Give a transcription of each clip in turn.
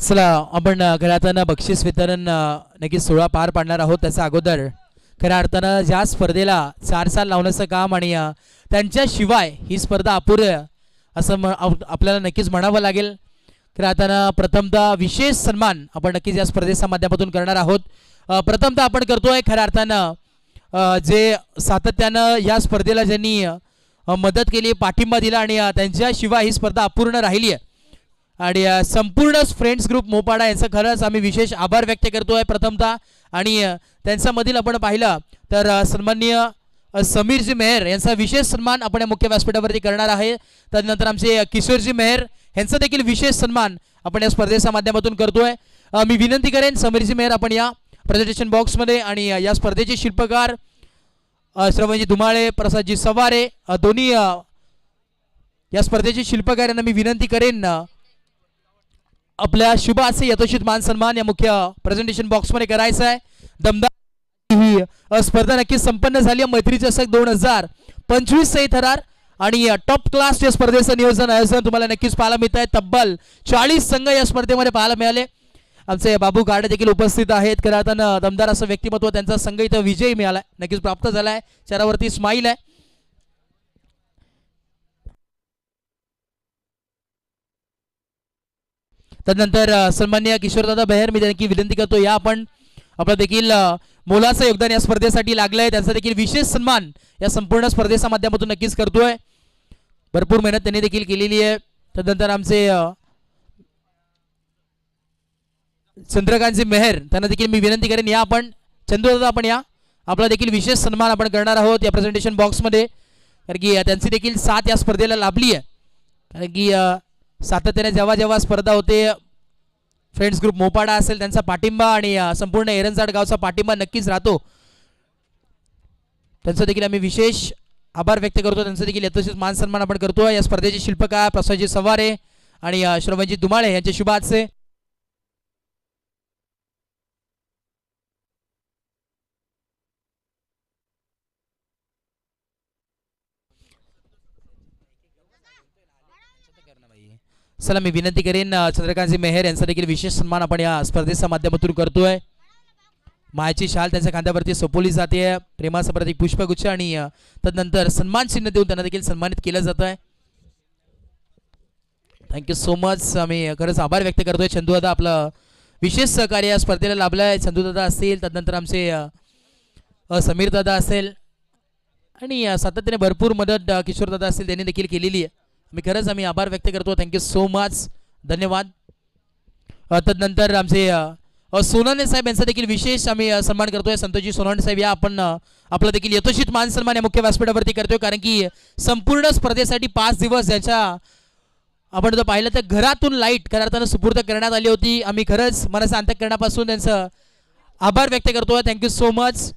चला आपण खऱ्या अर्थानं बक्षीस वितरण नक्कीच 16 पार पाडणार आहोत. त्याच्या अगोदर खऱ्या अर्थानं ज्या स्पर्धेला 4 साल लावण्याचं काम आणि त्यांच्याशिवाय ही स्पर्धा अपुरी असं आपल्याला नक्कीच म्हणावं लागेल. खऱ्या अर्थानं प्रथमतः विशेष सन्मान आपण नक्कीच या स्पर्धेच्या माध्यमातून करणार आहोत. प्रथमतः आपण करतोय खऱ्या अर्थानं जे सातत्यानं या स्पर्धेला ज्यांनी मदत केली, पाठिंबा दिला आणि त्यांच्याशिवाय ही स्पर्धा अपूर्ण राहिली आहे आणि संपूर्ण फ्रेंड्स ग्रुप मोपाडा यांचं खरंच आम्ही विशेष आभार व्यक्त करतोय प्रथमतः. आणि त्यांच्यामधील आपण पाहिलं तर सन्माननीय समीरजी मेहर यांचा विशेष सन्मान आपण मुख्य व्यासपीठावरती करणार आहे. त्यानंतर आमचे किशोरजी मेहर यांचा देखील विशेष सन्मान आपण या स्पर्धेच्या माध्यमातून करतोय. मी विनंती करेन समीरजी मेहर आपण या प्रेझेंटेशन बॉक्समध्ये आणि या स्पर्धेचे शिल्पकार श्रवणजी धुमाळे, प्रसादजी सवारे दोन्ही या स्पर्धेचे शिल्पकार यांना मी विनंती करेन आपल्या शुभ असे यथोचित मान सन्मान या मुख्य प्रेझेंटेशन बॉक्समध्ये करायचा आहे. दमदार ही स्पर्धा नक्कीच संपन्न झाली आहे. मैत्री चषक 2025 चे थरार आणि टॉप क्लास या स्पर्धेचं नियोजन आयोजन तुम्हाला नक्कीच पाहायला मिळत आहे. तब्बल 40 संघ या स्पर्धेमध्ये पाहायला मिळाले. आमचे बाबू गाडे देखील उपस्थित आहेत. खऱ्या अर्थानं दमदार असं व्यक्तिमत्व, त्यांचा संघ इथं विजयी मिळालाय, नक्कीच प्राप्त झालाय. चेहऱ्यावरती स्माईल आहे. तदनंतर सन्माननीय किशोरदादा बेहर मी देखील विनंती करतो या आपण आपलं देखील मोलाचं योगदान या स्पर्धेसाठी लागलंय, त्यांचा देखील विशेष सन्मान या संपूर्ण स्पर्धेच्या माध्यमातून नक्कीच करतोय. भरपूर मेहनत त्यांनी देखील केलेली आहे. तदनंतर आमचे चंद्रकांतजी मेहर त्यांना देखील मी विनंती करेन या आपण चंदूदादा आपण या आपला देखील विशेष सन्मान आपण करणार आहोत या प्रेझेंटेशन बॉक्समध्ये. कारण की त्यांची देखील साथ या स्पर्धेला लाभली आहे. कारण की सातत्याने जेव्हा जेव्हा स्पर्धा होते फ्रेंड्स ग्रुप मोपाडा असेल त्यांचा पाठिंबा आणि संपूर्ण एरंजाड गावचा पाठिंबा नक्कीच राहतो. त्यांचा देखील आम्ही विशेष आभार व्यक्त करतो. त्यांचा देखील यथोचित मान सन्मान आपण करतो. या स्पर्धेचे शिल्पकार प्रसादजी सवारे आणि श्रवणजी धुमाळे यांचे शुभाचे चला मी विनंती करेन चंद्रकांतजी मेहर यांचा देखील विशेष सन्मान आपण या स्पर्धेच्या माध्यमातून करतोय. मायाची शाल त्यांच्या खांद्यावरती सोपवली जाते. प्रेमाचं प्रतीक पुष्पगुच्छ आणि तदनंतर सन्मान चिन्ह देऊन त्यांना देखील सन्मानित केलं जात आहे. Thank you so much. आम्ही खरंच आभार व्यक्त करतोय. चंदूदादा आपलं विशेष सहकार्य या स्पर्धेला लाभलं आहे. चंदूदादा असतील, तदनंतर आमचे समीरदादा असेल आणि सातत्याने भरपूर मदत किशोरदादा असतील त्यांनी देखील केलेली आहे. मी खरंच आम्ही आभार व्यक्त करतो. थँक्यू सो मच, धन्यवाद. तदनंतर आमचे सोनाने साहेब यांचा देखील विशेष आम्ही सन्मान करतोय. संतोषजी सोनाने साहेब या आपण आपला देखील यथोचित मान सन्मान या मुख्य व्यासपीठावरती करतोय. कारण की संपूर्ण स्पर्धेसाठी 5 दिवस ज्याच्या आपण जर पाहिलं तर घरातून लाईट खऱ्या अर्थानं सुपूर्द करण्यात आली होती. आम्ही खरंच मनाच्या अंतःकरणापासून त्यांचं आभार व्यक्त करतोय. Thank you so much.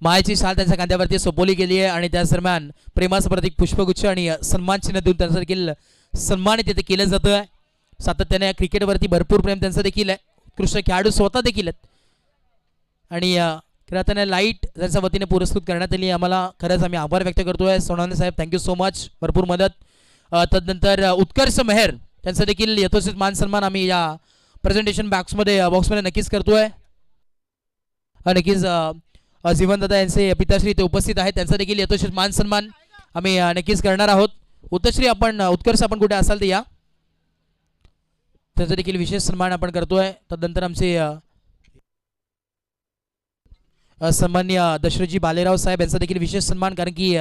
मायाची शाल त्यांच्या खांद्यावरती सोपवली गेली आहे आणि त्याच दरम्यान प्रेमाचं प्रतीक पुष्पगुच्छ आणि सन्मान चिन्ह देऊन त्यांचं देखील सन्मानित तिथे केलं जातं आहे. सातत्याने क्रिकेटवरती भरपूर प्रेम त्यांचं देखील आहे. उत्कृष्ट खेळाडू स्वतः देखील आहेत आणि खेळताना लाईट त्यांच्या वतीने पुरस्कृत करण्यात आली. आम्हाला खरंच आम्ही आभार व्यक्त करतोय. सोनाने साहेब थँक्यू सो मच, भरपूर मदत. तदनंतर उत्कर्ष मेहर त्यांचं देखील यथोचित मान सन्मान आम्ही या प्रेझेंटेशन बॉक्समध्ये नक्कीच करतोय. नक्कीच जीवनदादा यांचे पिताश्री ते उपस्थित आहेत. त्यांचा देखील यथोचित मान सन्मान आम्ही नक्कीच करणार आहोत. उत्तश्री आपण उत्कर्ष आपण कुठे असाल तर या, त्यांचा देखील विशेष सन्मान आपण करतोय. तदनंतर आमचे सन्माननीय दशरथजी बालेराव साहेब यांचा देखील विशेष सन्मान. कारण की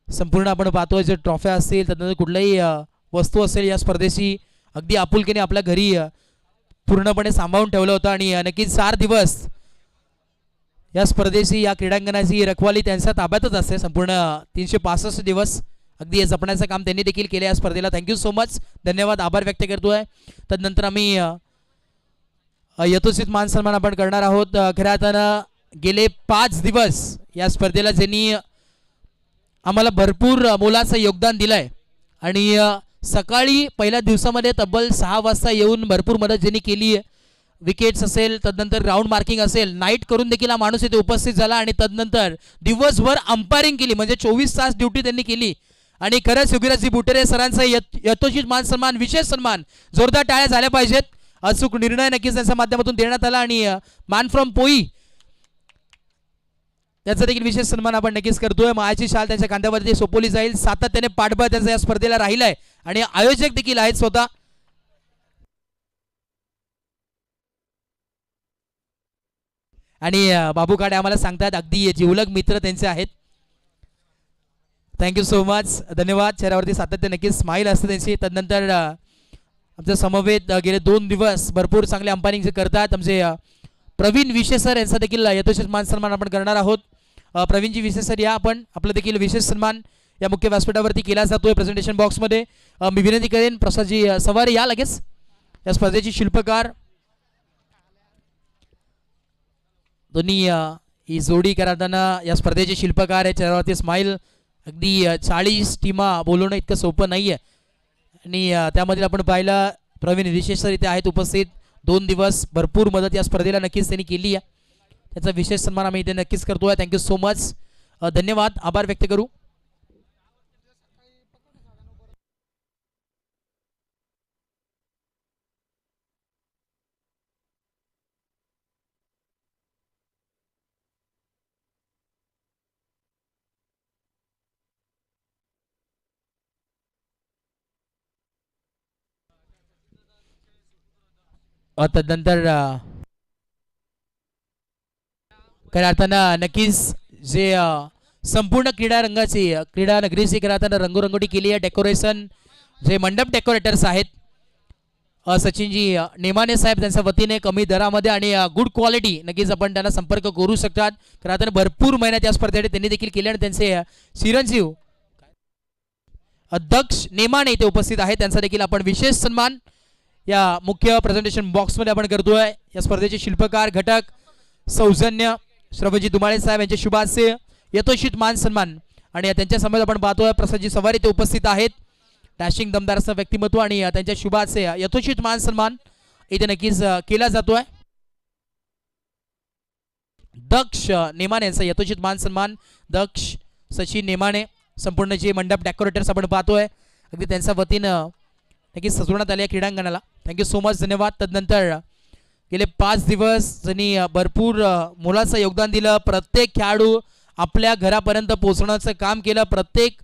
संपूर्ण आपण पाहतोय जे ट्रॉफ्या असतील त्यानंतर कुठल्याही वस्तू असेल या स्पर्धेची अगदी आपुलकीने आपल्या घरी पूर्णपणे सांभाळून ठेवलं होतं आणि नक्कीच 4 दिवस या स्पर्धेची या क्रीडांगणाची रखवाली त्यांच्या ताब्यातच असते. संपूर्ण 365 दिवस अगदी जपण्याचं काम त्यांनी देखील केलं या स्पर्धेला. थँक्यू सो मच, धन्यवाद, आभार व्यक्त करतोय. तदनंतर आम्ही यथोचित मान सन्मान आपण करणार आहोत. खऱ्या अर्थानं गेले 5 दिवस या स्पर्धेला ज्यांनी आम्हाला भरपूर मोलाचं योगदान दिलंय आणि सकाळी पहिल्या दिवसामध्ये तब्बल 6 वाजता येऊन भरपूर मदत ज्यांनी केली आहे विकेट्स असेल, तदनंतर ग्राउंड मार्किंग असेल, नाईट करून देखील हा माणूस इथे उपस्थित झाला आणि तदनंतर दिवसभर अंपायरिंग केली, म्हणजे 24 तास ड्युटी त्यांनी केली. आणि खरंच योगीराजजी बुटेरे सरांचा यथोचित मान सन्मान, विशेष सन्मान, जोरदार टाळ्या झाल्या पाहिजेत. अचूक निर्णय नक्कीच त्यांच्या माध्यमातून देण्यात आला आणि मॅन फ्रॉम पोई त्याचा देखील विशेष सन्मान आपण नक्कीच करतोय. मायाची शाल त्यांच्या खांद्यावरती सोपवली जाईल. सातत्याने पाठबळ त्यांचा या स्पर्धेला राहिलाय आणि आयोजक देखील आहेत स्वतः. आणि बाबू काडे आम्हाला सांगतात अगदी जिवलग मित्र त्यांचे आहेत. थँक्यू सो मच, धन्यवाद. चेहऱ्यावरती सातत्य नक्कीच स्माईल असते त्यांची. तदनंतर आमच्या समवेत गेले 2 दिवस भरपूर चांगले अंपायरिंग जे करतात आमचे प्रवीण विशे सर, यांचा देखील यथोचित मान सन्मान आपण करणार आहोत. प्रवीणजी विशे सर या, आपण आपलं देखील विशेष सन्मान या मुख्य व्यासपीठावरती केला जातोय प्रेझेंटेशन बॉक्समध्ये. मी विनंती करेन प्रसादजी सवारे या लगेच. या स्पर्धेची शिल्पकार दोन्ही ही जोडी करताना या स्पर्धेचे शिल्पकार आहे. चेहऱ्यावरती स्माईल. अगदी 40 टीमा बोलवणं इतकं सोपं नाही आहे आणि त्यामध्ये आपण पाहिलं प्रवीण विशेष सर इथे आहेत उपस्थित. 2 दिवस भरपूर मदत या स्पर्धेला नक्कीच त्यांनी केली आहे. त्याचा विशेष सन्मान आम्ही इथे नक्कीच करतोय. थँक्यू सो मच, धन्यवाद, आभार व्यक्त करू. तदनंतर खऱ्या अर्थानं नक्कीच जे संपूर्ण क्रीडा रंगाची क्रीडा नगरीची खऱ्या अर्थानं रंगोरंगोटी केली आहे. डेकोरेशन जे मंडप डेकोरेटर्स आहेत सचिनजी नेमाने साहेब, त्यांच्या वतीने कमी दरामध्ये आणि गुड क्वालिटी नक्कीच आपण त्यांना संपर्क करू शकतात. खऱ्या अर्थानं भरपूर मेहनत या स्पर्धेसाठी त्यांनी देखील केली आणि त्यांचे चिरंजीव अध्यक्ष नेमाने इथे उपस्थित आहेत. त्यांचा देखील आपण विशेष सन्मान या मुख्य प्रेझेंटेशन बॉक्समध्ये आपण करतोय. या स्पर्धेचे शिल्पकार घटक सौजन्य श्रवणजी दुमाळे साहेब यांचे शुभाशय यथोचित मान सन्मान आणि त्यांच्या समोर आपण पाहतोय प्रसादजी सवारी ते उपस्थित आहेत. डॅशिंग दमदार असं व्यक्तिमत्व आणि त्यांच्या शुभाशय यथोचित मान सन्मान इथे नक्कीच केला जातोय. दक्ष नेमाने यांचा यथोचित मान सन्मान. दक्ष सचिन नेमाने, संपूर्ण जे मंडप डेकोरेटर्स आपण पाहतोय अगदी त्यांच्या वतीनं नक्कीच सजवण्यात आले क्रीडांगणाला. थँक्यू सो मच, धन्यवाद. तदनंतर गेले 5 दिवस ज्यांनी भरपूर मोलाचं योगदान दिलं. प्रत्येक खेळाडू आपल्या घरापर्यंत पोहोचण्याचं काम केलं, प्रत्येक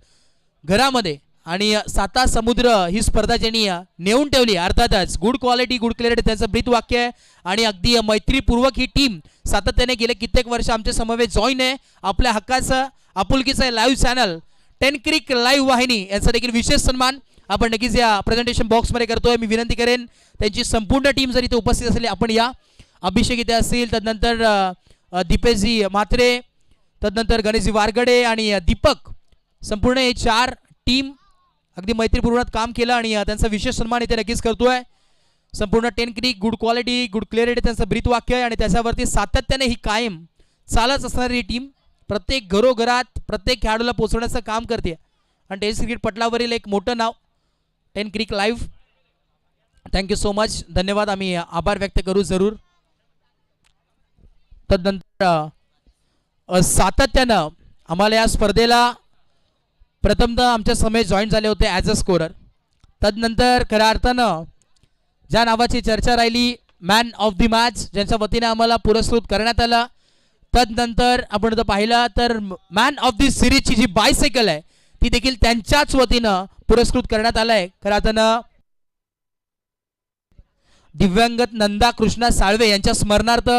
घरामध्ये. आणि 7 समुद्र ही स्पर्धा ज्यांनी नेऊन ठेवली. अर्थातच गुड क्वालिटी गुड क्लॅरिटी त्यांचं ब्रीथ वाक्य आहे आणि अगदी मैत्रीपूर्वक ही टीम सातत्याने गेले कित्येक वर्ष आमच्या समवेत जॉईन आहे. आपल्या हक्काचं आपुलकीचं लाईव्ह चॅनल 10 क्रिक लाईव्ह वाहिनी यांचा देखील विशेष सन्मान आपण नक्कीच या प्रेझेंटेशन बॉक्समध्ये करतोय. मी विनंती करेन त्यांची संपूर्ण टीम जर इथे उपस्थित असली आपण या. अभिषेक इथे असतील, तदनंतर दीपेशजी म्हात्रे, तदनंतर गणेशजी वारगडे आणि दीपक, संपूर्ण हे 4 टीम अगदी मैत्रीपूर्वक काम केलं आणि त्यांचा विशेष सन्मान इथे नक्कीच करतोय. संपूर्ण 10 क्रिक गुड क्वालिटी गुड क्लॅरिटी त्यांचं ब्रीथ वाक्य आहे आणि त्याच्यावरती सातत्याने ही कायम चालत असणारी टीम प्रत्येक घरोघरात प्रत्येक खेळाडूला पोहोचवण्याचं काम करते. आणि टेस्ट क्रिकेट पटलावरील एक मोठं नाव 10 क्रिक लाईव्ह. थँक्यू सो मच, धन्यवाद. आम्ही आभार व्यक्त करू जरूर. तदनंतर सातत्यानं आम्हाला या स्पर्धेला प्रथमतः आमच्या समेत जॉईन झाले होते ॲज अ स्कोरर. तदनंतर खऱ्या अर्थानं ज्या नावाची चर्चा राहिली मॅन ऑफ द मॅच, ज्यांच्या वतीने आम्हाला पुरस्कृत करण्यात आलं. तदनंतर आपण जर पाहिलं तर मॅन ऑफ द सिरीजची जी बायसायकल आहे ती देखील त्यांच्याच वतीनं पुरस्कृत करण्यात आलंय. खऱ्या अर्थानं दिव्यांगत नंदा कृष्णा साळवे यांच्या स्मरणार्थ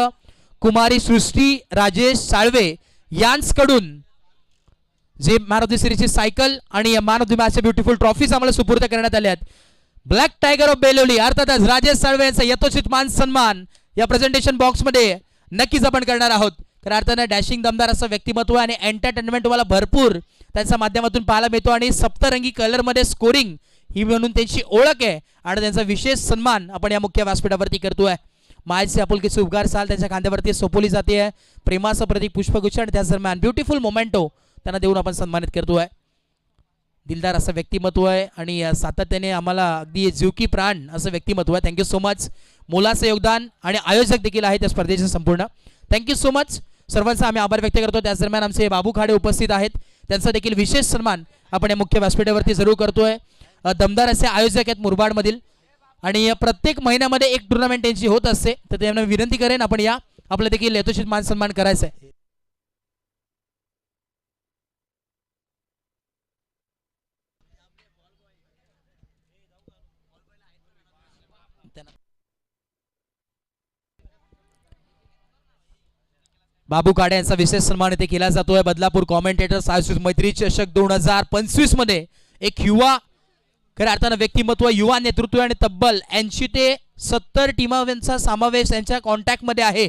कुमारी सृष्टी राजेश साळवे यांच्याकडून जे मॅन ऑफ द सिरीजची सायकल आणि मॅन ऑफ द मॅचच्या ब्युटिफुल ट्रॉफीज आम्हाला सुपूर्द करण्यात आल्या आहेत. ब्लॅक टायगर ऑफ बेलोली अर्थातच राजेश साळवे यांचा यथोचित मान सन्मान या प्रेझेंटेशन बॉक्समध्ये नक्कीच आपण करणार आहोत. खऱ्या अर्थानं डॅशिंग दमदार असं व्यक्तिमत्व आणि एंटरटेनमेंट तुम्हाला भरपूर त्यांच्या माध्यमातून पाहायला मिळतो आणि सप्तरंगी कलरमध्ये स्कोरिंग ही म्हणून त्यांची ओळख आहे आणि त्यांचा विशेष सन्मान आपण या मुख्य व्यासपीठावरती करतोय. मायचे आपुलकीचे उपकार साल त्यांच्या खांद्यावरती सोपवली जाते. प्रेमाचं प्रतीक पुष्पगुच्छ आणि त्याच दरम्यान ब्युटिफुल मोमेंटो त्यांना देऊन आपण सन्मानित करतोय. दिलदार असं व्यक्तिमत्व आहे आणि सातत्याने आम्हाला अगदी जीव की प्राण असं व्यक्तिमत्व आहे. Thank you so much. मोलाचं योगदान आणि आयोजक देखील आहे त्या स्पर्धेचे संपूर्ण. Thank you so much. सर्वांचा आम्ही आभार व्यक्त करतो. त्याच दरम्यान आमचे बाबू खाडे उपस्थित आहेत, त्यांचा देखील विशेष सन्मान आपण या मुख्य व्यासपीठावरती जरूर करतोय. दमदार असे आयोजक आहेत मुरबाडमधील आणि प्रत्येक महिन्यामध्ये एक टुर्नामेंट त्यांची होत असते, तर त्यांना विनंती करेन आपण या आपलं देखील यथोचित मान सन्मान करायचा आहे. बाबू काडे यांचा विशेष सन्मान इथे केला जातोय. बदलापूर कॉमेंटेटर्स आयोजित मैत्री चषक 2025 मध्ये एक युवा खऱ्या अर्थानं व्यक्तिमत्व, युवा नेतृत्व आणि तब्बल 80 ते 70 टीमांचा समावेश यांच्या कॉन्टॅक्टमध्ये आहे.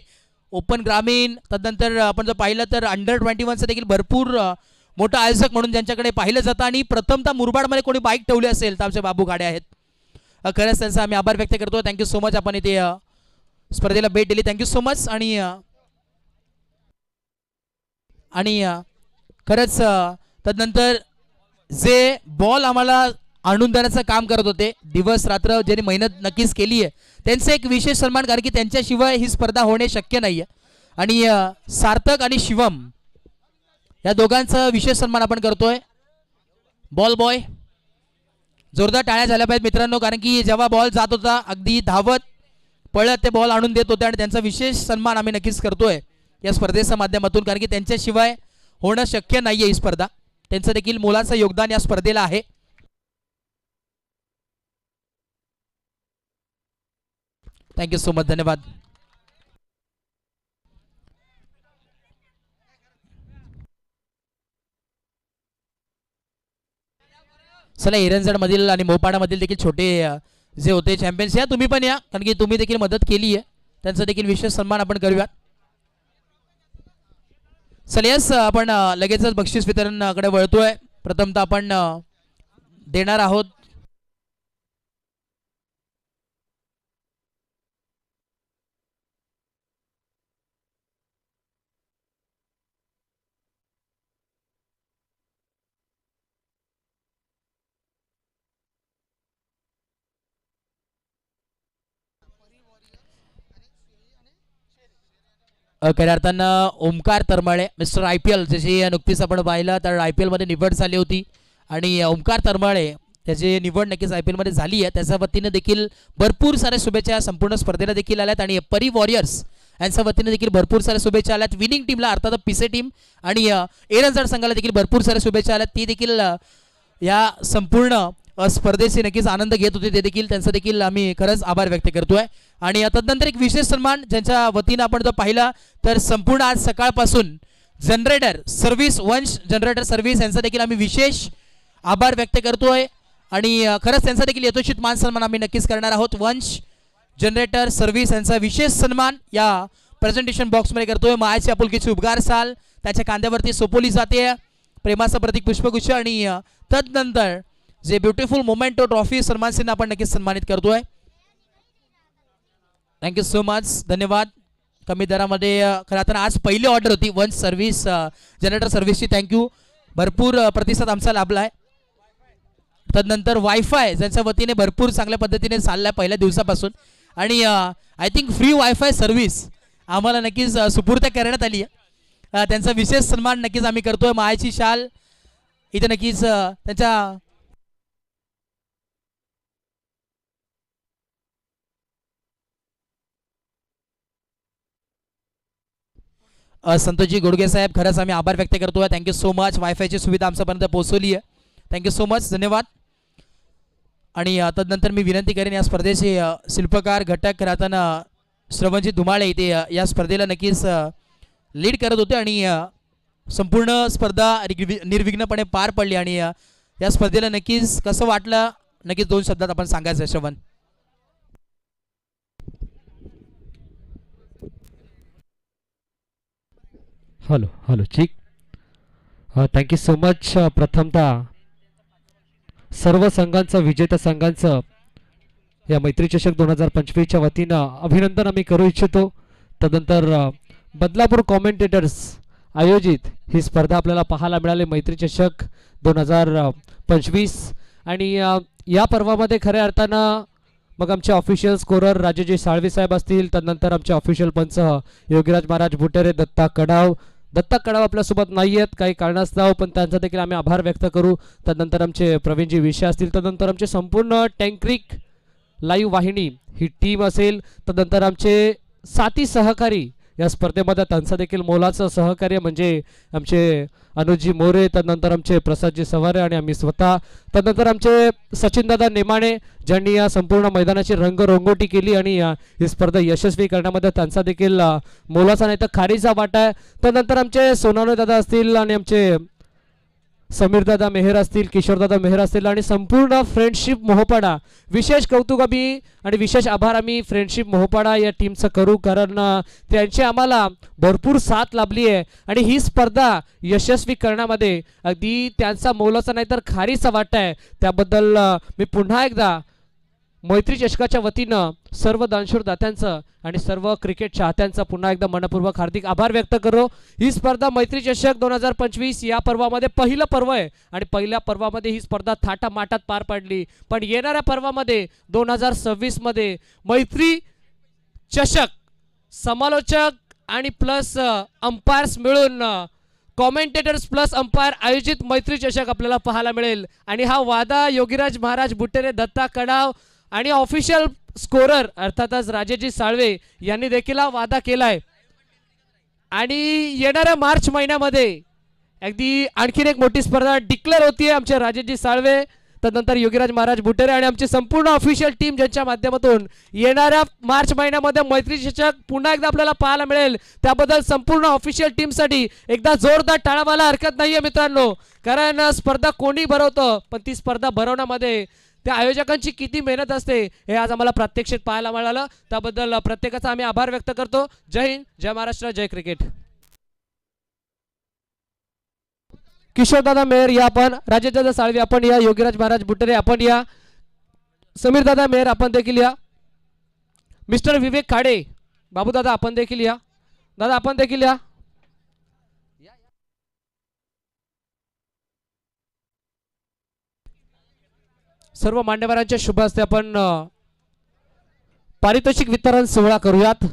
ओपन ग्रामीण, तदनंतर आपण जर पाहिलं तर अंडर 21चं देखील भरपूर मोठा आयोजक म्हणून ज्यांच्याकडे पाहिलं जातं आणि प्रथमतः मुरबाडमध्ये कोणी बाईक ठेवली असेल तर आमचे बाबू काडे आहेत. खरंच त्यांचा आम्ही आभार व्यक्त करतो. Thank you so much. आपण इथे स्पर्धेला भेट दिली, थँक्यू सो मच. आणि खरंच तदनंतर जे बॉल आम्हाला आणून देण्याचं काम करत होते, दिवस रात्र ज्यांनी मेहनत नक्कीच केली आहे, त्यांचं एक विशेष सन्मान, कारण की त्यांच्याशिवाय ही स्पर्धा होणे शक्य नाही आहे. आणि सार्थक आणि शिवम या दोघांचा विशेष सन्मान आपण करतोय. बॉल बॉय, जोरदार टाळ्या झाल्या पाहिजेत मित्रांनो, कारण की जेव्हा बॉल जात होता अगदी धावत पळत ते बॉल आणून देत होते आणि त्यांचा विशेष सन्मान आम्ही नक्कीच करतोय या स्पर्धेच्या माध्यमातून, कारण की त्यांच्याशिवाय होणं शक्य नाही आहे ही स्पर्धा. त्यांचं देखील मोलाचं योगदान या स्पर्धेला आहे. Thank you so much. धन्यवाद. चला, एरंजड मधील आणि मोपाडामधील देखील छोटे जे होते चॅम्पियन्स, या तुम्ही पण या, कारण की तुम्ही देखील मदत केली आहे. त्यांचा देखील विशेष सन्मान आपण करूयात. चला, यस, आपण लगेचच बक्षीस वितरणकडे वळतोय. प्रथमतः आपण देणार आहोत खऱ्या अर्थानं ओमकार तरमाळे, मिस्टर IPL, ज्याची नुकतीच आपण पाहिलं तर IPL मध्ये निवड झाली होती आणि ओमकार तरमाळे त्याची निवड नक्कीच IPL मध्ये झाली आहे. त्याच्या वतीने देखील भरपूर साऱ्या शुभेच्छा संपूर्ण स्पर्धेला देखील आल्यात आणि परी वॉरियर्स यांच्या वतीने देखील भरपूर साऱ्या शुभेच्छा आल्यात. विनिंग टीमला अर्थात पिसे टीम आणि एरंजड संघाला देखील भरपूर साऱ्या शुभेच्छा आल्यात. ती देखील या संपूर्ण स्पर्धेचे नक्कीच आनंद घेत होते, ते देखील त्यांचा देखील आम्ही खरंच आभार व्यक्त करतोय. आणि तदनंतर एक विशेष सन्मान ज्यांच्या वतीनं आपण जर पाहिला तर संपूर्ण आज सकाळपासून जनरेटर सर्व्हिस, वंश जनरेटर सर्व्हिस यांचा देखील आम्ही विशेष आभार व्यक्त करतोय आणि खरंच त्यांचा देखील यथोचित मान सन्मान आम्ही नक्कीच करणार आहोत. वंश जनरेटर सर्व्हिस यांचा विशेष सन्मान या प्रेझेंटेशन बॉक्समध्ये करतोय. मायाची आपुलकीची उद्गार साल त्याच्या कांद्यावरती सोपवली जाते, प्रेमाचं प्रतीक पुष्पगुच्छ आणि तदनंतर जे ब्युटिफुल मोमेंटो ट्रॉफी सन्मान सिन्हा आपण नक्कीच सन्मानित करतोय. Thank you so much. धन्यवाद. कमी दरामध्ये खरं तर आज पहिली ऑर्डर होती वंश सर्व्हिस जनरेटर सर्व्हिसची. थँक्यू. भरपूर प्रतिसाद आमचा लाभला आहे. तदनंतर वायफाय ज्यांच्या वतीने भरपूर चांगल्या पद्धतीने चाललाय पहिल्या दिवसापासून आणि I think free wifi service आम्हाला नक्कीच सुपूर्द करण्यात आली आहे. त्यांचा विशेष सन्मान नक्कीच आम्ही करतोय. मायाची शाल इथे नक्कीच त्यांच्या संतोषजी गोडगे साहेब, खरंच आम्ही आभार व्यक्त करतोय. Thank you so much. वायफायची सुविधा आमच्यापर्यंत पोहोचवली आहे. Thank you so much. धन्यवाद. आणि तदनंतर मी विनंती करेन या स्पर्धेचे शिल्पकार घटक राहताना श्रवणजी धुमाळे इथे या स्पर्धेला नक्कीच लीड करत होते आणि संपूर्ण स्पर्धा निर्विघ्नपणे पार पडली. आणि या स्पर्धेला नक्कीच कसं वाटलं, नक्कीच 2 शब्दात आपण सांगायचं. श्रवण. हॅलो ठीक. Thank you so much. प्रथमतः सर्व संघांचं, विजेत्या संघांचं या मैत्री चषक 2025च्या वतीनं अभिनंदन आम्ही करू इच्छितो. तदनंतर बदलापूर कॉमेंटेटर्स आयोजित ही स्पर्धा आपल्याला पाहायला मिळाली. मैत्री चषक 2025 आणि या पर्वामध्ये खऱ्या अर्थानं मग आमचे ऑफिशियल स्कोरर राजेजी साळवी साहेब असतील, त्यानंतर आमचे ऑफिशियल पंच योगीराज महाराज बुटेरे, दत्ता कडाव आपल्यासोबत नाही आहेत काही कारणास्तव, पण त्यांचा देखील आम्ही आभार व्यक्त करू. त्यानंतर आमचे प्रवीणजी विषय असतील, त्यानंतर आमचे संपूर्ण टँक्रिक लाईव्ह वाहिनी ही टीम असेल, त्यानंतर आमचे साथी सहकारी या स्पर्धेमध्ये त्यांचं देखील मोलाचं सहकार्य म्हणजे आमचे अनुजजी मोरे, त्यानंतर आमचे प्रसादजी सवारे आणि आम्ही स्वतः, त्यानंतर आमचे सचिनदादा नेमाणे ज्यांनी या संपूर्ण मैदानाची रंगरंगोटी केली आणि ही स्पर्धा यशस्वी करण्यामध्ये त्यांचा देखील मोलाचा नाही तर खारीचा वाटा आहे. त्यानंतर आमचे सोनावणे दादा असतील आणि आमचे समीरदादा मेहर असतील, किशोरदादा मेहर असतील आणि संपूर्ण फ्रेंडशिप मोहपाडा. विशेष कौतुक आम्ही आणि विशेष आभार आम्ही फ्रेंडशिप मोहपाडा या टीमचं करू, कारण त्यांची आम्हाला भरपूर साथ लाभली आहे आणि ही स्पर्धा यशस्वी करण्यामध्ये अगदी त्यांचा मोलाचा नाही तर खारीचा वाटा आहे. त्याबद्दल मी पुन्हा एकदा मैत्री चषकाच्या वतीनं सर्व दानशूर दात्यांचं आणि सर्व क्रिकेट चाहत्यांचा पुन्हा एकदा मनपूर्वक हार्दिक आभार व्यक्त करो. ही स्पर्धा मैत्री चषक 2025 या पर्वामध्ये पहिलं पर्व आहे आणि पहिल्या पर्वामध्ये ही स्पर्धा थाटामाटात पार पडली, पण येणाऱ्या पर्वामध्ये 2026 मध्ये मैत्री चषक समालोचक आणि प्लस अंपायर्स मिळून कॉमेंटेटर्स प्लस अंपायर आयोजित मैत्री चषक आपल्याला पाहायला मिळेल आणि हा वादा योगीराज महाराज बुटेरे, दत्ता कडाव आणि ऑफिशियल स्कोरर अर्थातच राजेजी साळवे यांनी देखील हा वादा केलाय. आणि येणाऱ्या मार्च महिन्यामध्ये अगदी आणखीन एक मोठी स्पर्धा डिक्लेअर होतीये. आमचे राजेजी साळवे, त्यानंतर योगीराज महाराज बुटेरे आणि आमची संपूर्ण ऑफिशियल टीम ज्यांच्या माध्यमातून येणाऱ्या मार्च महिन्यामध्ये मैत्री चषक पुन्हा एकदा आपल्याला पाहायला मिळेल. त्याबद्दल संपूर्ण ऑफिशियल टीमसाठी एकदा जोरदार टाळावाला हरकत नाहीये मित्रांनो, कारण स्पर्धा कोणी भरवतं पण ती स्पर्धा भरवण्यामध्ये त्या आयोजकांची किती मेहनत असते हे आज आम्हाला प्रात्यक्षिक पाहायला मिळालं. त्याबद्दल प्रत्येकाचा आम्ही आभार व्यक्त करतो. जय हिंद, जय महाराष्ट्र, जय क्रिकेट. किशोरदादा मेहर या आपण, राजेशदादा साळवी आपण या, योगीराज महाराज बुटेरे आपण या, समीरदादा मेहर आपण देखील या, मिस्टर विवेक खाडे, बाबूदादा आपण देखील या, दादा आपण देखील या. सर्व मान्यवरांच्या शुभ हस्ते आपण पारितोषिक वितरण सोहळा करूयात.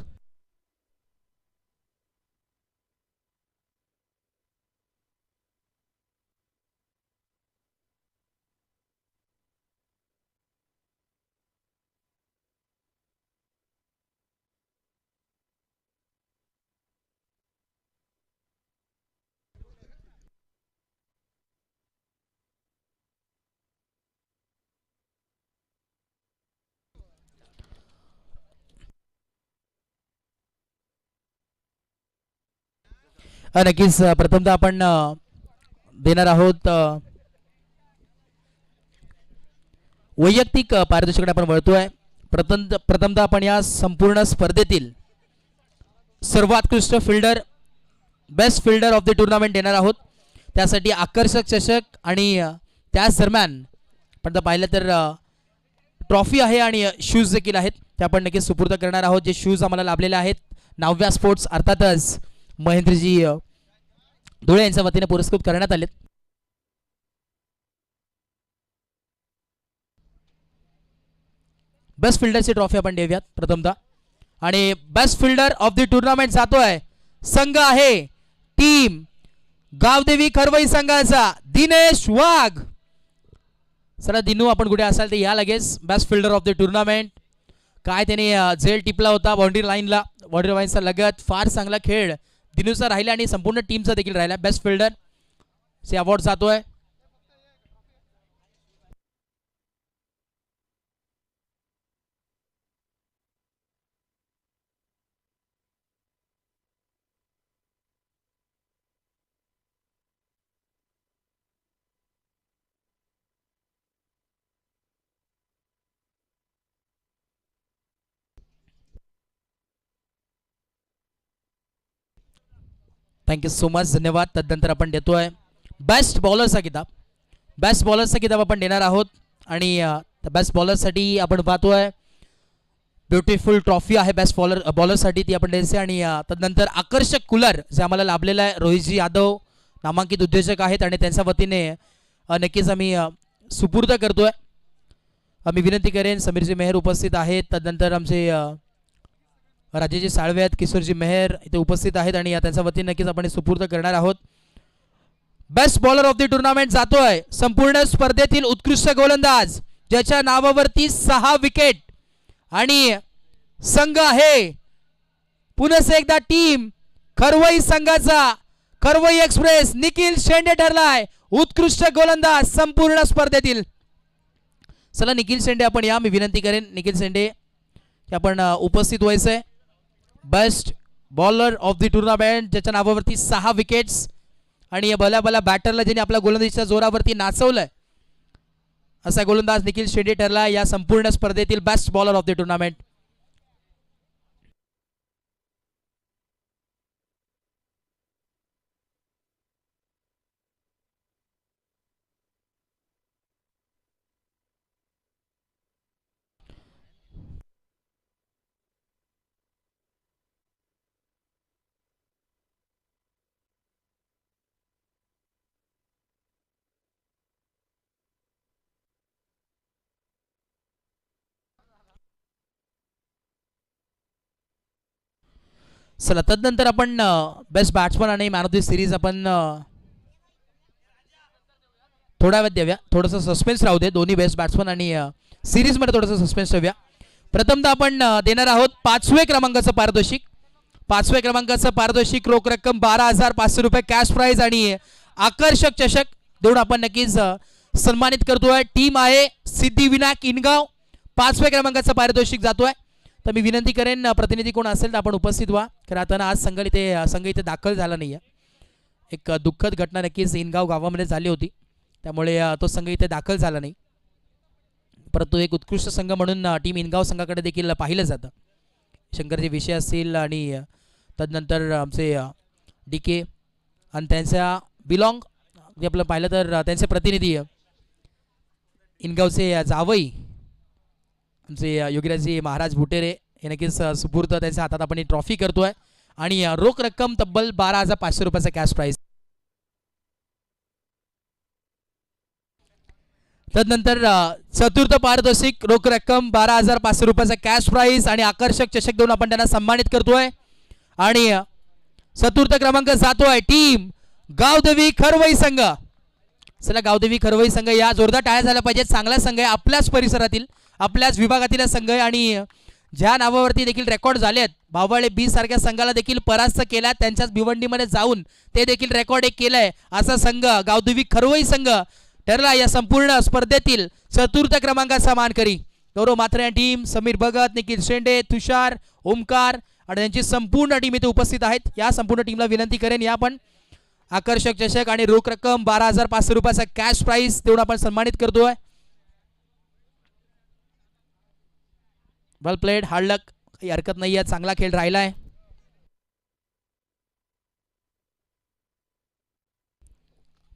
नक्कीच प्रथमतः आपण देणार आहोत वैयक्तिक पारितोषिक आपण वळतोय. प्रथमतः आपण या संपूर्ण स्पर्धेतील सर्वोत्कृष्ट fielder, best fielder of the tournament देणार आहोत. त्यासाठी आकर्षक चषक आणि त्याच दरम्यान पण पाहिलं तर ट्रॉफी आहे आणि शूज देखील आहेत ते आपण नक्कीच सुपूर्द करणार आहोत. जे शूज आम्हाला लाभलेले आहेत नाव्या स्पोर्ट्स अर्थातच महेंद्रजी धुळे यांच्या वतीने पुरस्कृत करण्यात आलेत. बेस्ट फिल्डरची ट्रॉफी आपण देऊयात प्रथमतः. आणि best fielder of the tournament जातोय, संघ आहे टीम गावदेवी खरवई संघाचा दिनेश वाघ. सर दिनू आपण कुठे असाल ते या लगेच. Best fielder of the tournament, काय त्याने झेल टिपला होता बाउंड्री लाईनचा लगत. फार चांगला खेळ दिनूचा राहिला आणि संपूर्ण टीमचा देखील राहिला. बेस्ट फिल्डर चे अवॉर्ड जातोय. थँक्यू सो मच, धन्यवाद. तदनंतर आपण देतोय बेस्ट बॉलरचा किताब. बेस्ट बॉलरचा किताब आपण देणार आहोत आणि बेस्ट बॉलरसाठी आपण पाहतोय ब्युटिफुल ट्रॉफी आहे बेस्ट बॉलरसाठी ती आपण द्यायची. आणि तदनंतर आकर्षक कूलर जे आम्हाला लाभलेलं आहे रोहितजी यादव नामांकित उद्योजक आहेत आणि त्यांच्या वतीने नक्कीच आम्ही सुपूर्द करतोय. मी विनंती करेन समीरजी मेहर उपस्थित आहेत, तदनंतर आमचे राजेजी साळवे आहेत, किशोरजी मेहर इथे उपस्थित आहेत आणि त्यांच्या वतीने नक्कीच आपण सुपूर्द करणार आहोत. Best bowler of the tournament जातोय संपूर्ण स्पर्धेतील उत्कृष्ट गोलंदाज ज्याच्या नावावरती 6 विकेट आणि संघ आहे पुन्हा एकदा टीम खरवई संघाचा. खरवई एक्सप्रेस निखिल शेंडे ठरलाय उत्कृष्ट गोलंदाज संपूर्ण स्पर्धेतील. चला निखिल शेंडे आपण या, मी विनंती करेन निखिल शेंडे की आपण उपस्थित व्हायचंय. Best bowler of the tournament ज्याच्या नावावरती 6 विकेट्स आणि या भल्या भल्या बॅटरला ज्यांनी आपल्या गोलंदाजीच्या जोरावरती नाचवलंय असा गोलंदाज निखिल शेंडे ठरला या संपूर्ण स्पर्धेतील best bowler of the tournament. चला तदनंतर आपण बेस्ट बॅट्समन आणि मॅन ऑफ द सिरीज आपण थोडा वेळ देऊया. थोडंसं सस्पेन्स राहू दे, दोन्ही बेस्ट बॅट्समन आणि सिरीजमध्ये थोडंसं सस्पेन्स ठेवूया. प्रथमतः आपण देणार आहोत 5व्या क्रमांकाचं पारितोषिक. 5व्या क्रमांकाचं पारितोषिक रोख रक्कम 12,500 रुपये कॅश प्राइज आणि आकर्षक चषक देऊन आपण नक्कीच सन्मानित करतोय. टीम आहे सिद्धिविनायक इनगाव. 5व्या क्रमांकाचं पारितोषिक जातोय. तर मी विनंती करेन प्रतिनिधी कोण असेल तर आपण उपस्थित व्हा, कारण आता आज संघ इथे दाखल झाला नाही आहे. एक दुःखद घटना नक्कीच इनगाव गावामध्ये झाली होती, त्यामुळे तो संघ इथे दाखल झाला नाही. परंतु एक उत्कृष्ट संघ म्हणून टीम इनगाव संघाकडे देखील पाहिलं जातं. शंकरचे विषय असतील आणि तदनंतर आमचे DK आणि त्यांच्या बिलॉंग जे आपलं पाहिलं तर त्यांचे प्रतिनिधी इनगावचे जावई आमचे योगीराजजी महाराज भुटेरे हे नक्कीच सुपूर्द त्यांच्या हातात आपण ही ट्रॉफी करतोय आणि रोख रक्कम तब्बल 12,500 रुपयाचा कॅश प्राइज. तदनंतर चतुर्थ पारितोषिक रोख रक्कम 12,500 रुपयाचा कॅश प्राइज आणि आकर्षक चषक देऊन आपण त्यांना सन्मानित करतोय. आणि चतुर्थ क्रमांक जातोय टीम गावदेवी खरवई संघ. चला गावदेवी खरवई संघ या जोरदार टाळ्या झाल्या पाहिजेत. चांगला संघ आहे, आपल्याच परिसरातील आपल्याच विभागातील संघ आहे आणि ज्या नावावरती देखील रेकॉर्ड झाले आहेत. भावळे बी सारख्या संघाला देखील परास्त केला, त्यांच्याच भिवंडीमध्ये जाऊन ते देखील रेकॉर्ड एक केलंय. असा संघ गावदेवी खरवई संघ ठरला या संपूर्ण स्पर्धेतील चतुर्थ क्रमांकाचा मानकरी. गौरव मात्रे टीम, समीर भगत, निखिल शेंडे, तुषार, ओमकार आणि त्यांची संपूर्ण टीम इथे उपस्थित आहेत. या संपूर्ण टीमला विनंती करेन या पण आकर्षक चषक आणि रोख रक्कम 12,500 रुपयाचा कॅश प्राइज देऊन आपण सन्मानित करतोय. वेल प्लेड, हार्ड लक, काही हरकत नाही आहे, चांगला खेळ राहिलाय.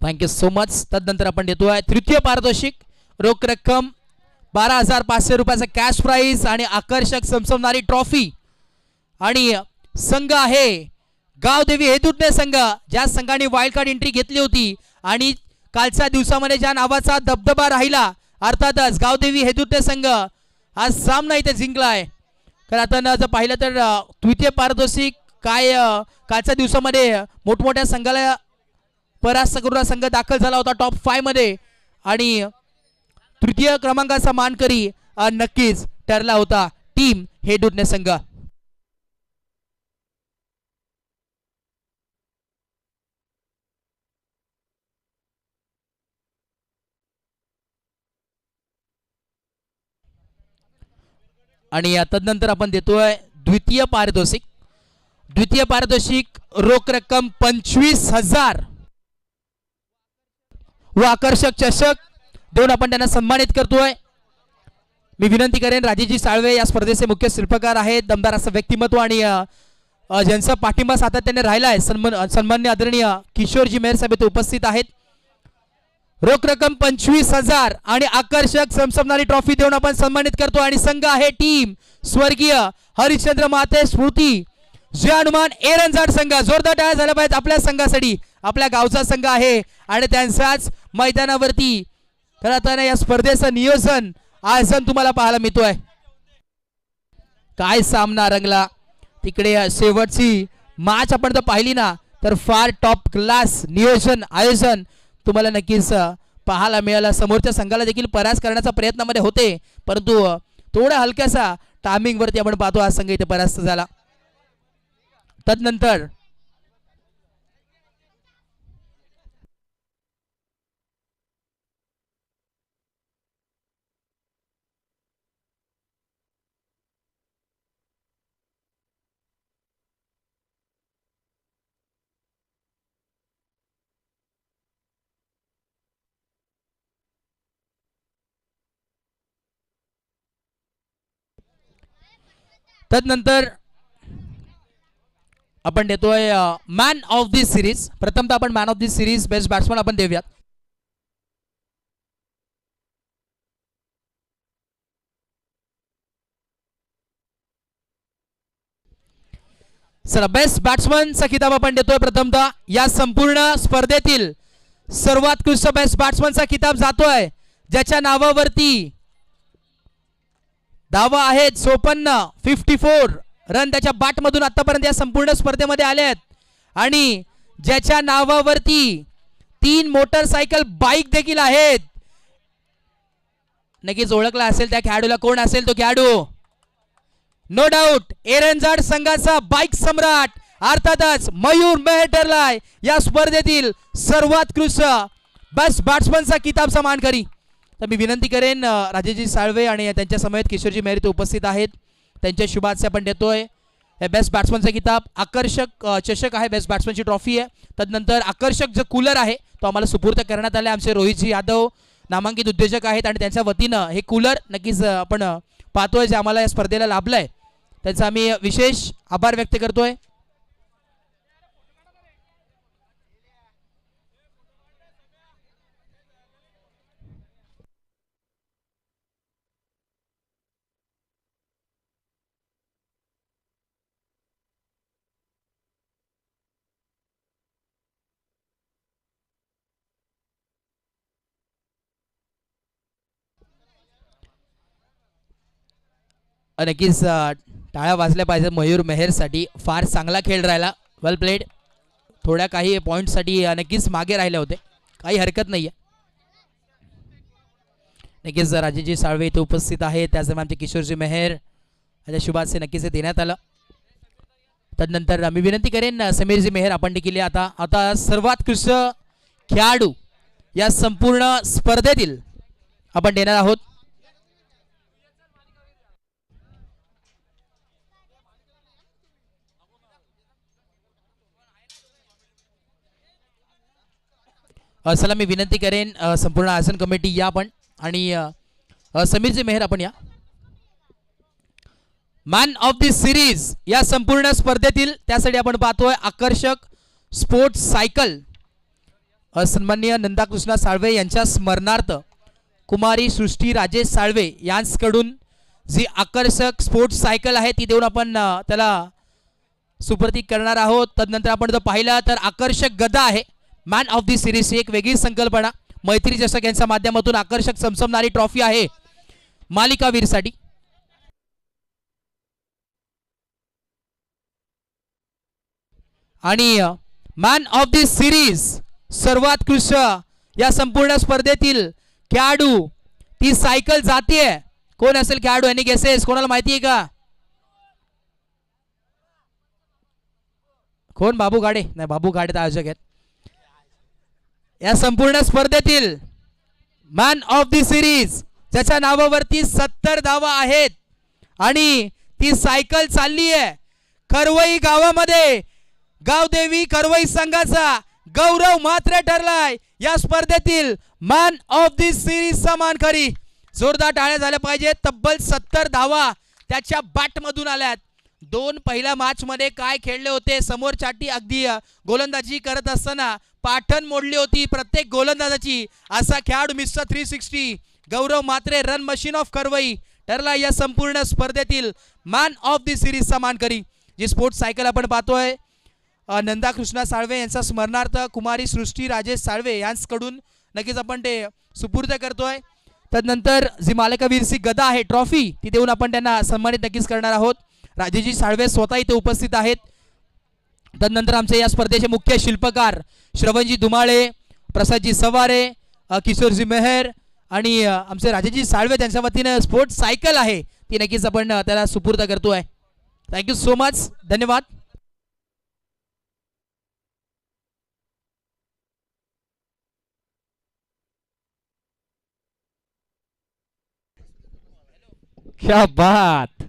Thank you so much. तदनंतर आपण देतोय तृतीय पारितोषिक रोख रक्कम 12,500 रुपयाचा कॅश प्राइज आणि आकर्षक चमचमणारी ट्रॉफी. आणि संघ आहे गावदेवी हेदुटणे संघ, ज्या संघाने वाईल्ड कार्ड एंट्री घेतली होती आणि कालच्या दिवसामध्ये ज्या नावाचा दबदबा राहिला अर्थातच गावदेवी हेदुटणे संघ आज सामना इथे जिंकलाय. कारण आता जर पाहिलं तर तृतीय पारितोषिक काय कालच्या दिवसामध्ये मोठमोठ्या संघाला परास्त करून संघ दाखल झाला होता टॉप 5 मध्ये आणि तृतीय क्रमांकाचा मानकरी नक्कीच ठरला होता टीम हेदुटणे संघ. आणि तदनंतर आपण देतोय द्वितीय पारितोषिक. द्वितीय पारितोषिक रोख रक्कम 25,000 व आकर्षक चषक देऊन आपण त्यांना सन्मानित करतोय. मी विनंती करेन राजेजी साळवे या स्पर्धेचे मुख्य शिल्पकार आहेत, दमदार असं व्यक्तिमत्व आणि ज्यांचा पाठिंबा सातत्याने राहिला आहे सन्मान्य आदरणीय किशोरजी मेहर साहेब इथे उपस्थित आहेत. रोख रक्कम 25,000 आणि आकर्षक चमचमणारी ट्रॉफी देऊन आपण सन्मानित करतो. आणि संघ आहे टीम स्वर्गीय हरिश्चंद्र माते स्मृती जय हनुमान एरंजाड संघ. जोरदार टाळ्या झाल्या पाहिजेत आपल्या संघासाठी. आपल्या गावचा संघ आहे आणि त्यांचाच मैदानावरती खरं आता या स्पर्धेचं नियोजन आयोजन तुम्हाला पाहायला मिळतोय. काय सामना रंगला तिकडे. शेवटची मॅच आपण जर पाहिली ना तर फार टॉप क्लास नियोजन आयोजन तुम्हाला नक्कीच पाहायला मिळालं. समोरच्या संघाला देखील परास करण्याचा प्रयत्नामध्ये होते परंतु थोडा हलक्यासा टायमिंग वरती आपण पाहतो हा संघ इथे परास्त झाला. तदनंतर आपण देतोय मॅन ऑफ दिस सिरीज. प्रथमतः आपण man of this series best batsman आपण देऊयात. चला बेस्ट बॅट्समनचा किताब आपण देतोय. प्रथमतः या संपूर्ण स्पर्धेतील सर्वोत्कृष्ट बेस्ट बॅट्समनचा किताब जातोय ज्याच्या नावावरती धावा आहेत 54 रन त्याच्या बॅटमधून आतापर्यंत या संपूर्ण स्पर्धेमध्ये आले आहेत आणि ज्याच्या नावावरती 3 मोटरसायकल बाईक देखील आहेत. नक्कीच ओळखला असेल त्या खेळाडूला. कोण असेल तो खेळाडू? नो डाऊट एरंजाड संघाचा बाईक सम्राट अर्थातच मयूर मेहर ठरलाय या स्पर्धेतील सर्वोत्कृष्ट बेस्ट बॅट्समनचा किताबचा मानकरी. तर मी विनंती करेन राजेशजी साळवे आणि त्यांच्या समेत किशोरजी मेहर उपस्थित आहेत. त्यांच्या शुभाशय आपण देतोय. हे बेस्ट बॅट्समनचा किताब आकर्षक चषक आहे. बेस्ट बॅट्समनची ट्रॉफी आहे. तदनंतर आकर्षक जो कूलर आहे तो आम्हाला सुपूर्द करण्यात आले. आमचे रोहितजी यादव नामांकित उद्योजक आहेत आणि त्यांच्या वतीनं हे कूलर नक्कीच आपण पाहतोय जे आम्हाला या स्पर्धेला लाभलंय त्याचा आम्ही विशेष आभार व्यक्त करतोय. नक्कीच टाळ्या वाजल्या पाहिजे मयूर मेहरसाठी. फार चांगला खेळ राहिला. वेल प्लेड. थोड्या काही पॉईंटसाठी नक्कीच मागे राहिले होते. काही हरकत नाही आहे. नक्कीच राजेशजी साळवे इथे उपस्थित आहेत. त्याचप्रमाणे आमचे किशोरजी मेहर याच्या शुभाशय नक्कीच देण्यात आलं. तदनंतर मी विनंती करेन समीरजी मेहर आपण देखील आता सर्वोत्कृष्ट खेळाडू या संपूर्ण स्पर्धेतील आपण देणार आहोत. चला मी विनंती करेन संपूर्ण आसन कमिटी या आपण आणि समीरजी मेहर आपण या. मॅन ऑफ द सिरीज या संपूर्ण स्पर्धेतील त्यासाठी आपण पाहतोय आकर्षक स्पोर्ट्स सायकल. सन्माननीय नंदाकृष्णा साळवे यांच्या स्मरणार्थ कुमारी सृष्टी राजेश साळवे यांच्याकडून जी आकर्षक स्पोर्ट्स सायकल आहे ती देऊन आपण त्याला सुप्रतीक करणार आहोत. तदनंतर आपण जर पाहिलं तर आकर्षक गदा आहे. मॅन ऑफ दी सिरीज एक वेगळी संकल्पना. मैत्री चषक यांच्या माध्यमातून आकर्षक चमचमणारी ट्रॉफी आहे मालिकावीरसाठी. आणि मॅन ऑफ दी सिरीज सर्वोत्कृष्ट या संपूर्ण स्पर्धेतील खेळाडू ती सायकल जातीये. कोण असेल खेळाडू? Any guesses? कोणाला माहिती आहे का? कोण? बाबू गाडे? नाही, बाबू गाडे तर आयोजक आहेत. या संपूर्ण स्पर्धेतील मॅन ऑफ दी सिरीज ज्याच्या नावावरती 70 धावा आहेत आणि ती सायकल चालली आहे करवई गावामध्ये. गावदेवी करवई संघाचा गौरव मात्र ठरलाय या स्पर्धेतील मॅन ऑफ दी सिरीज चा मानकरी. जोरदार टाळ्या झाल्या पाहिजेत. तब्बल 70 धावा त्याच्या बॅट मधून आल्यात. 2 पहिल्या मॅच मध्ये काय खेळले होते. समोरच्याटी अगदी गोलंदाजी करत असताना पाठण मोडली होती प्रत्येक गोलंदाजाची. असा खेळाडू mister 360 Gaurav Matre run machine of करवई ठरला या संपूर्ण स्पर्धेतील मॅन ऑफ दी सिरीज चा मानकरी. जी स्पोर्ट्स सायकल आपण पाहतोय नंदाकृष्णा साळवे यांचा स्मरणार्थ कुमारी सृष्टी राजेश साळवे यांच्याकडून नक्कीच आपण ते सुपूर्द करतोय. त्यानंतर जी मालकावीरची गदा आहे ट्रॉफी ती देऊन आपण त्यांना सन्मानित नक्कीच करणार आहोत. राजेजी साळवे स्वतः इथे उपस्थित आहेत. त्यानंतर आमचे या स्पर्धेचे मुख्य शिल्पकार श्रवणजी धुमाळे, प्रसादजी सवारे, किशोरजी मेहर आणि आमचे राजेजी साळवे त्यांच्या वतीनं स्पोर्ट्स सायकल आहे ती नक्कीच आपण त्याला सुपूर्द करतोय. थँक्यू सो मच, धन्यवाद. क्या बात.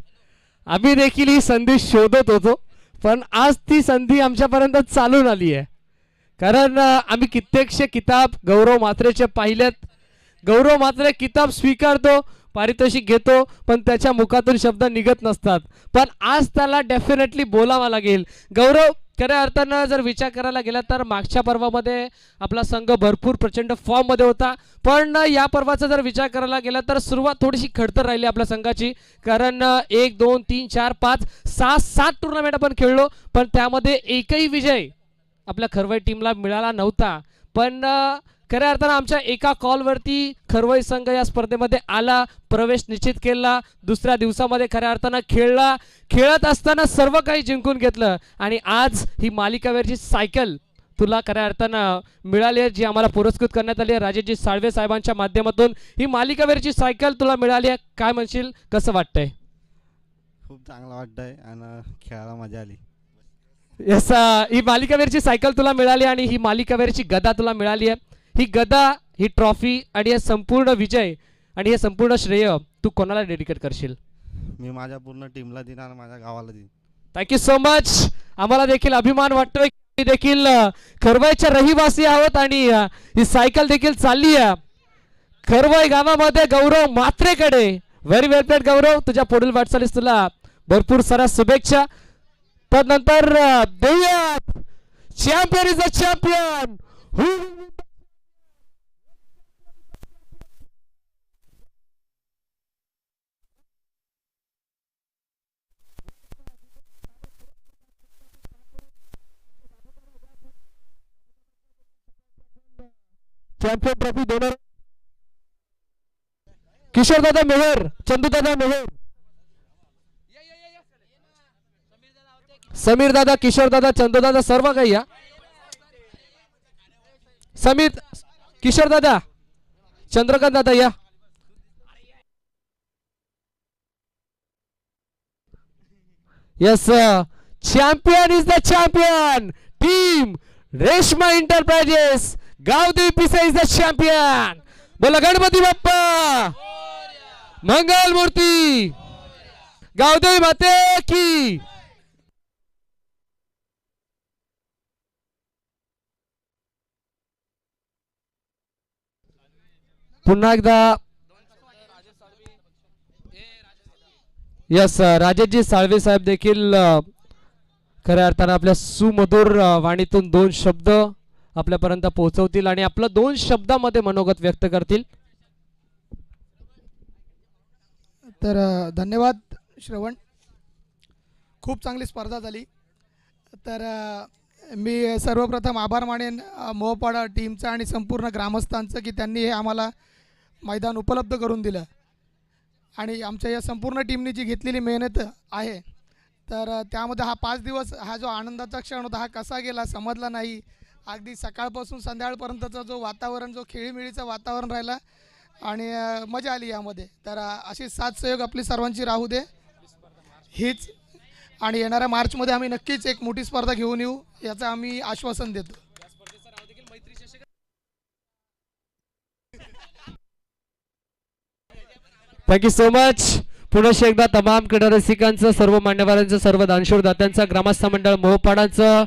आम्ही देखील ही संधी शोधत होतो, पण आज ती संधी आमच्यापर्यंत चालून आली आहे. कारण आम्ही कित्येकशे किताब गौरव म्हात्रेचे पाहिलेत. गौरव म्हात्रे किताब स्वीकारतो, पारितोषिक घेतो, पण त्याच्या मुखातून शब्द निघत नसतात. पण आज त्याला डेफिनेटली बोलावा लागेल. गौरव, खऱ्या अर्थानं जर विचार करायला गेला तर मागच्या पर्वामध्ये आपला संघ भरपूर प्रचंड फॉर्ममध्ये होता, पण या पर्वाचा जर विचार करायला गेला तर सुरुवात थोडीशी खडतर राहिली आपल्या संघाची. कारण 1 2 3 4 5 6 7 टुर्नामेंट आपण खेळलो, पण त्यामध्ये एकही विजय आपल्या खरवई टीमला मिळाला नव्हता. पण खऱ्या अर्थानं आमच्या एका कॉलवरती खरवई संघ या स्पर्धेमध्ये आला, प्रवेश निश्चित केला, दुसऱ्या दिवसामध्ये खऱ्या अर्थानं खेळला, खेळत असताना सर्व काही जिंकून घेतलं. आणि आज ही मालिकावेरची सायकल तुला खऱ्या अर्थानं मिळाली आहे, जी आम्हाला पुरस्कृत करण्यात आली आहे राजेजी साळवे साहेबांच्या माध्यमातून. ही मालिकावेरची सायकल तुला मिळाली आहे, काय म्हणशील, कसं वाटतंय? खूप चांगलं वाटतंय आणि खेळायला मजा आली. यस, ही मालिकावेरची सायकल तुला मिळाली आणि ही मालिकावेरची गदा तुला मिळाली आहे. ही गदा, ही ट्रॉफी आणि हे संपूर्ण विजय आणि हे संपूर्ण श्रेय तू कोणाला डेडिकेट करशील? मी माझ्या पूर्ण टीमला देईन आणि माझ्या गावाला देईन. Thank you so much. आम्हाला देखील अभिमान वाटतोय की देखील खरवईच्या रहिवासी आहोत आणि ही सायकल देखील चालली आहे खरवई गावामध्ये गौरव म्हात्रेकडे. व्हेरी वेल प्लेड गौरव, तुझ्या पुढील वाटचालीस तुला भरपूर साऱ्या शुभेच्छा. त्यानंतर देऊया champion is a champion. Champion trophy देणार किशोरदादा मेहर, चंदूदादा मेहर, समीर दादा, किशोरदादा, चंदूदादा, सर्व काही या. समीर, किशोरदादा, चंद्रकांत दादा या. Yes, champion is the champion. Team Reshma enterprises Gavdevi Pise is the champion. बोला गणपती बाप्पा, मंगल मूर्ती, गावदेवी माते की. पुन्हा एकदा यस, राजेशजी साळवे साहेब देखील खऱ्या अर्थानं आपल्या सुमधुर वाणीतून 2 शब्द आपल्यापर्यंत पोहोचवतील आणि आपलं 2 शब्दामध्ये मनोगत व्यक्त करतील. तर धन्यवाद श्रवण, खूप चांगली स्पर्धा झाली. तर मी सर्वप्रथम आभार मानेन मोहपाडा टीमचा आणि संपूर्ण ग्रामस्थांचं की त्यांनी हे आम्हाला मैदान उपलब्ध करून दिलं. आणि आमच्या या संपूर्ण टीमने जी घेतलेली मेहनत आहे, तर त्यामध्ये हा 5 दिवस हा जो आनंदाचा क्षण होता हा कसा गेला समजला नाही. अगदी सकाळपासून संध्याकाळपर्यंतचा जो वातावरण, जो खेळीमेळीचं वातावरण राहिला आणि मजा आली यामध्ये. तर अशी साथ सहयोग आपली सर्वांची राहू दे हीच. आणि येणाऱ्या मार्चमध्ये आम्ही नक्कीच एक मोठी स्पर्धा घेऊन येऊ याचं आम्ही आश्वासन देतो. Thank you so much. पुन्हा एकदा तमाम क्रीडा रसिकांचं, सर्व मान्यवरांचं, सर्व दानशूर दात्यांचं, ग्रामस्थ मंडळ मोहपाडांचं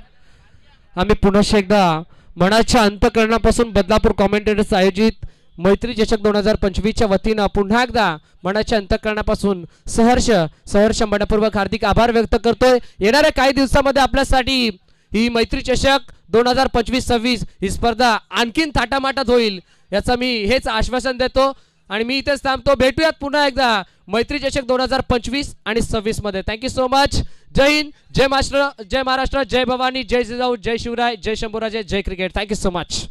आम्ही पुन्हा एकदा मनाच्या अंतःकरणापासून बदलापूर कॉमेंटेटर्स आयोजित मैत्री चषक 2025च्या वतीनं पुन्हा एकदा मनाच्या अंतःकरणापासून सहर्ष मनपूर्वक हार्दिक आभार व्यक्त करतोय. येणाऱ्या काही दिवसामध्ये आपल्यासाठी ही मैत्री चषक 2025-26 ही स्पर्धा आणखीन थाटामाटात होईल याचं मी हेच आश्वासन देतो आणि मी इथेच थांबतो. भेटूयात पुन्हा एकदा मैत्री चषक 2025 आणि 26 मध्ये. Thank you so much. जय हिंद, जय महाराष्ट्र, जय महाराष्ट्र, जय भवानी, जय जिजाऊ, जय शिवराय, जय शंभूराजे, जय क्रिकेट. Thank you so much.